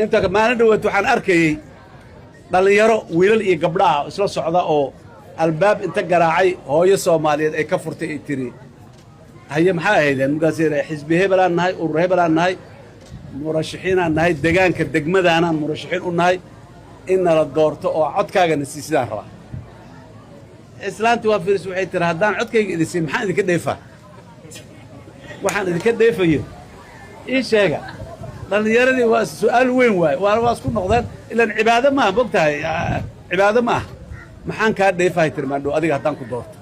انت ما ندوت waxaan arkayay dhalinyaro wiilal iyo gabdhaha isla socda oo albaab inta garaacay hooyo Soomaaliyeed ay ka furtay ay tiri haye maxaa ahaydeen mugaasir xisbi hebelaan nahay oo hebelaan nahay murashaxiin aan nahay deegaanka degmadaana murashaxiin u nahay in la doorto oo codkaaga nasiisidaan raba islaantu waa fiiris waxay tiri hadaan codkayga idin maxaa idinka dheefaa waxaan idinka dheefayo ii sheega dhalinyaradii waa su'aal weyn waay waa isku noqdeen ilaan cibaado ma bogtahay cibaado ma maxaan ka dheefay tirmaandho adiga hadaan ku doorto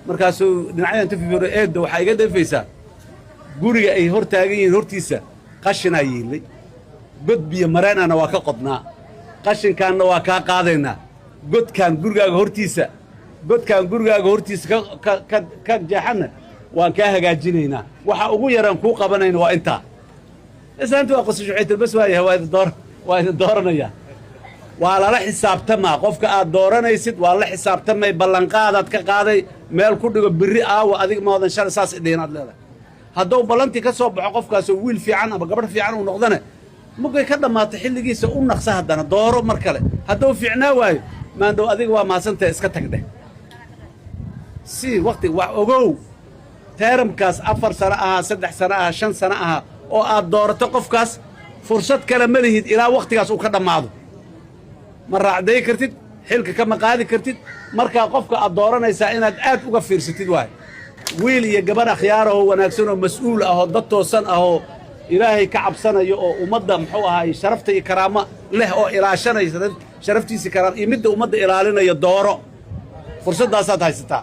markaasuu dhinacyadan tafiiro eedo waxa iga dheefaysaa guriga ay hor taagan yihiin hortiisa qashin ay yeelay god biyo mareenana waa ka qodnaa qashinkaana waa ka qaadaynaa godkan gurigaaga hortiisa ka jeexana waan ka hagaajinaynaa waxa ugu yaraan ku qabanayna waa inta islaantu waa qosasho xigta bas waa idin dooranaya waa la xisaabtama qofka aad dooranaysid waa la xisaabtamay ballanqaadaad ka qaaday meel ku dhigo birri aawa adiga ma wadan shar saas ideenaad leedahay hadduu ballanti ka soo baxo qofkaas oo wiil fiican ama gabadh fiican uu noqdana mugay ka dhamaato xilligiisa u naqsa haddana dooro mar kale hadduu fiicnaa waayo maandhow adiga waa maasantay iska tagdeh si waqti wax ogow teeramkaas 4 sano aha 3 sano aha 5 sano aha oo aad doorato qofkaas fursad kale ma lihid ilaa waqtigaas uu ka dhamaado ma raacday kartid xilka kama qaadi kartid marka qofka aad dooranaysaa inaad aad uga fiirsatid waay wiil iyo gabar akhyaar oo wanaagsan oo mas'uul ah oo dad toosan ah oo ilaahay ka cabsanayo oo ummadda muxuu ahaay sharafta iyo karaama leh oo ilaashanaysa sharaftiisa karaama iyo midda ummadda ilaalinaya dooro fursadaasaad haysataa